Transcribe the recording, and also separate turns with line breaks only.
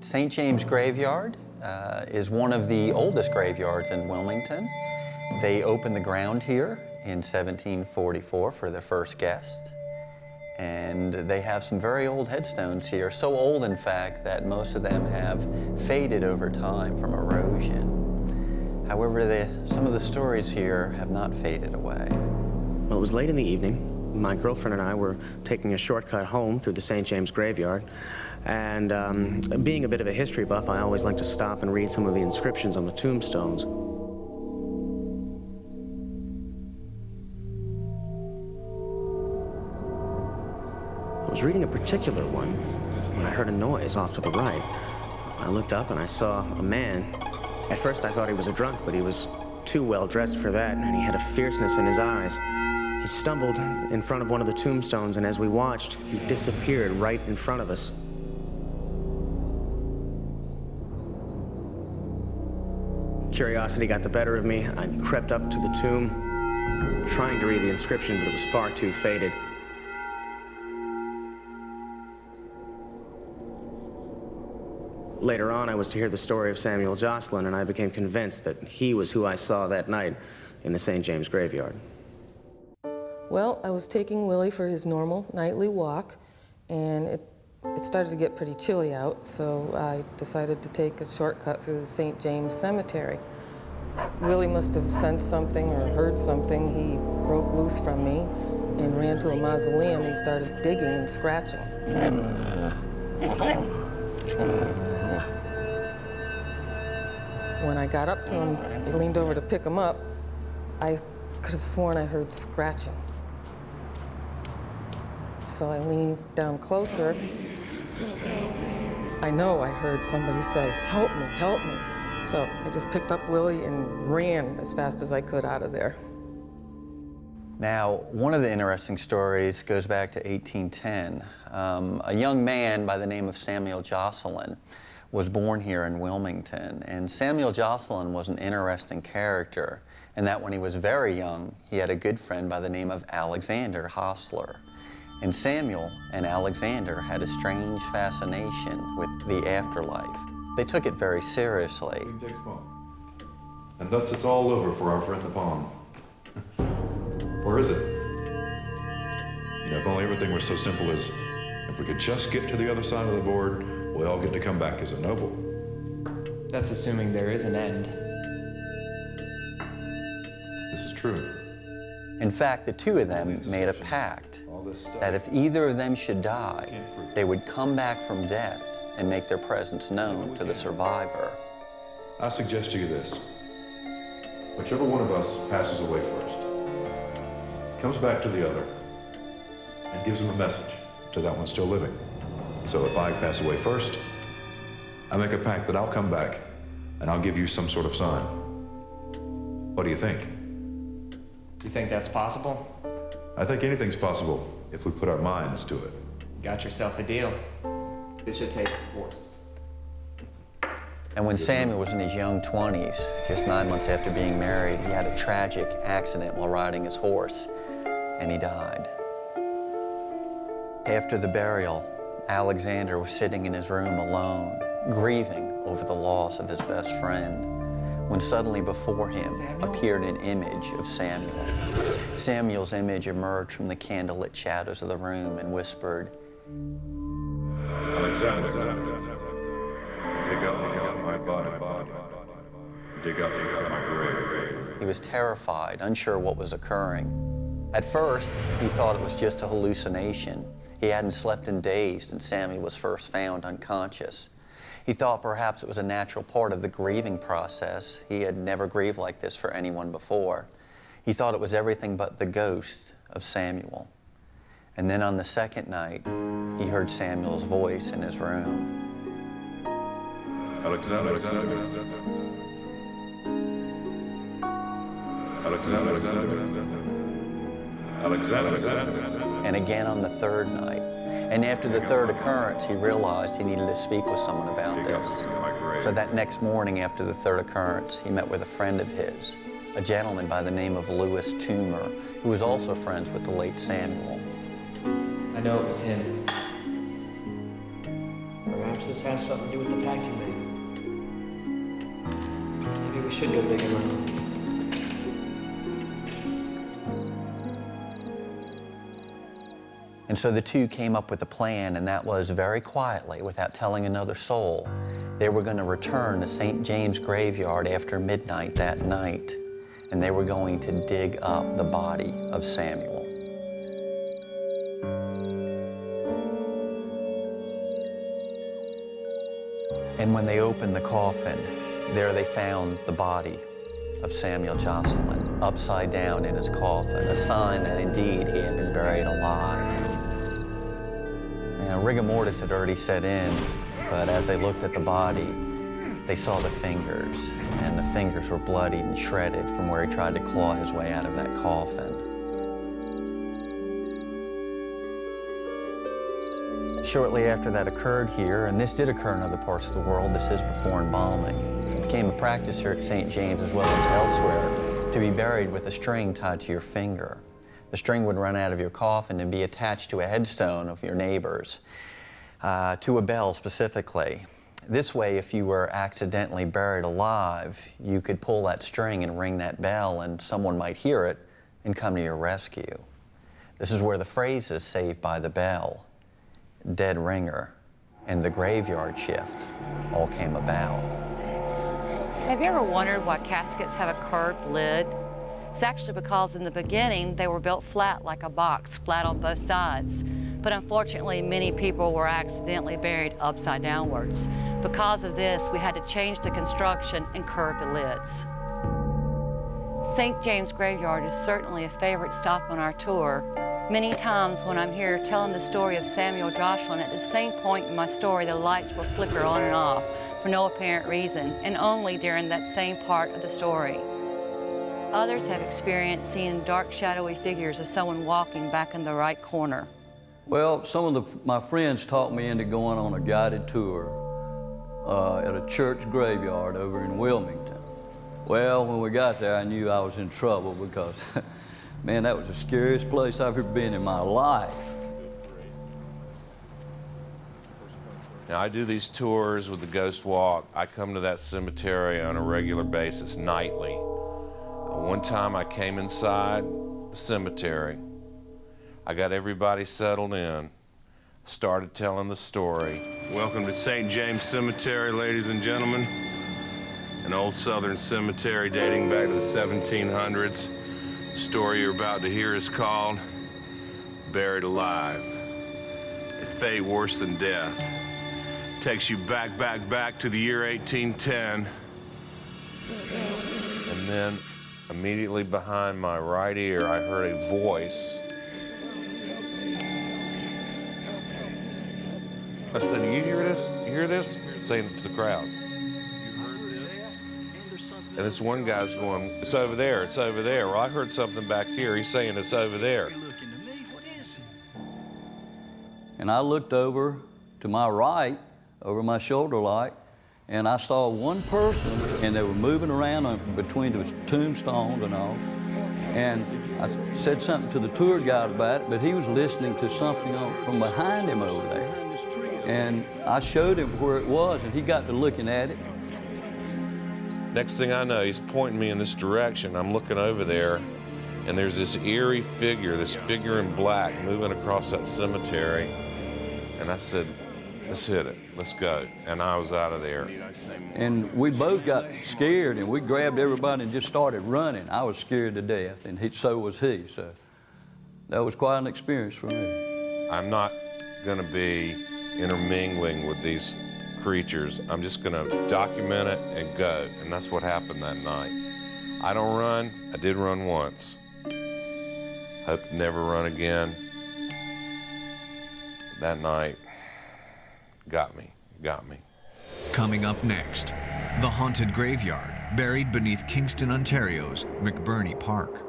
St. James Graveyard is one of the oldest graveyards in Wilmington. They opened the ground here in 1744 for their first guest. And they have some very old headstones here, so old in fact that most of them have faded over time from erosion. However, some of the stories here have not faded away.
Well, it was late in the evening. My girlfriend and I were taking a shortcut home through the St. James Graveyard. And being a bit of a history buff, I always like to stop and read some of the inscriptions on the tombstones. I was reading a particular one when I heard a noise off to the right. I looked up and I saw a man. At first I thought he was a drunk, but he was too well dressed for that, and he had a fierceness in his eyes. He stumbled in front of one of the tombstones, and as we watched, he disappeared right in front of us. Curiosity got the better of me. I crept up to the tomb, trying to read the inscription, but it was far too faded. Later on, I was to hear the story of Samuel Jocylen, and I became convinced that he was who I saw that night in the St. James Graveyard.
Well, I was taking Willie for his normal nightly walk, and it started to get pretty chilly out, so I decided to take a shortcut through the St. James Cemetery. Willie must have sensed something or heard something. He broke loose from me and ran to a mausoleum and started digging and scratching. When I got up to him, I leaned over to pick him up. I could have sworn I heard scratching. So I leaned down closer. I know I heard somebody say, "Help me, help me." So I just picked up Willie and ran as fast as I could out of there.
Now, one of the interesting stories goes back to 1810. A young man by the name of Samuel Jocylen was born here in Wilmington. And Samuel Jocylen was an interesting character in that when he was very young, he had a good friend by the name of Alexander Hostler. And Samuel and Alexander had a strange fascination with the afterlife. They took it very seriously.
And thus it's all over for our friend the palm. Or is it? You know, if only everything were so simple as if we could just get to the other side of the board, we all get to come back as a noble.
That's assuming there is an end.
This is true.
In fact, the two of them made a pact that if either of them should die, they would come back from death and make their presence known to the survivor.
I suggest to you this. Whichever one of us passes away first, comes back to the other, and gives him a message to that one still living. So if I pass away first, I make a pact that I'll come back and I'll give you some sort of sign. What do you think?
You think that's possible?
I think anything's possible if we put our minds to it.
Got yourself a deal. Bishop takes horse.
And when Samuel was in his young 20s, just 9 months after being married, he had a tragic accident while riding his horse, and he died. After the burial, Alexander was sitting in his room alone, grieving over the loss of his best friend, when suddenly before him appeared an image of Samuel. Samuel's image emerged from the candlelit shadows of the room and whispered,
Alexander, dig up my body, dig up my grave.
He was terrified, unsure what was occurring. At first, he thought it was just a hallucination. He hadn't slept in days since Sammy was first found unconscious. He thought perhaps it was a natural part of the grieving process. He had never grieved like this for anyone before. He thought it was everything but the ghost of Samuel. And then on the second night, he heard Samuel's voice in his room.
Alexander.
And again on the third night. And after the third occurrence, he realized he needed to speak with someone about this. So that next morning after the third occurrence, he met with a friend of his, a gentleman by the name of Louis Toomer, who was also friends with the late Samuel.
I know it was him. Perhaps
Perhaps this has something to do with the pact you made. Maybe we should go digging around.
And so the two came up with a plan, and that was very quietly, without telling another soul, they were going to return to St. James graveyard after midnight that night, and they were going to dig up the body of Samuel. And when they opened the coffin, there they found the body of Samuel Jocylen, upside down in his coffin, a sign that indeed he had been buried alive. Rigor mortis had already set in, but as they looked at the body, they saw the fingers, and the fingers were bloodied and shredded from where he tried to claw his way out of that coffin. Shortly after that occurred here, and this did occur in other parts of the world, this is before embalming, it became a practice here at St. James as well as elsewhere to be buried with a string tied to your finger. The string would run out of your coffin and be attached to a headstone of your neighbor's, to a bell specifically. This way, if you were accidentally buried alive, you could pull that string and ring that bell, and someone might hear it and come to your rescue. This is where the phrases "saved by the bell," "dead ringer," and "the graveyard shift" all came about.
Have you ever wondered why caskets have a curved lid? It's actually because in the beginning they were built flat like a box, flat on both sides. But unfortunately, many people were accidentally buried upside downwards. Because of this, we had to change the construction and curve the lids. St. James Graveyard is certainly a favorite stop on our tour. Many times when I'm here telling the story of Samuel Jocylen, at the same point in my story, the lights will flicker on and off for no apparent reason, and only during that same part of the story. Others have experienced seeing dark, shadowy figures of someone walking back in the right corner.
Well, some of my friends talked me into going on a guided tour at a church graveyard over in Wilmington. Well, when we got there, I knew I was in trouble because, man, that was the scariest place I've ever been in my life.
Now, I do these tours with the Ghost Walk. I come to that cemetery on a regular basis, nightly. One time I came inside the cemetery. I got everybody settled in, started telling the story.
Welcome to St. James Cemetery, ladies and gentlemen. An old Southern cemetery dating back to the 1700s. The story you're about to hear is called Buried Alive. A fate worse than death. Takes you back to the year 1810.
And then immediately behind my right ear, I heard a voice. I said, "Do you hear this? You hear this?" Saying it to the crowd. And this one guy's going, "It's over there, it's over there." Well, I heard something back here. He's saying it's over there.
And I looked over to my right, over my shoulder like, and I saw one person, and they were moving around between the tombstones and all. And I said something to the tour guide about it, but he was listening to something from behind him over there. And I showed him where it was, and he got to looking at it.
Next thing I know, he's pointing me in this direction. I'm looking over there, and there's this eerie figure, this figure in black, moving across that cemetery. And I said, "Let's hit it, let's go." And I was out of there.
And we both got scared, and we grabbed everybody and just started running. I was scared to death, and so was he. So that was quite an experience for me.
I'm not gonna be intermingling with these creatures. I'm just gonna document it and go. And that's what happened that night. I don't run. I did run once. Hope to never run again. That night got me.
Coming up next, the haunted graveyard buried beneath Kingston, Ontario's McBurney Park.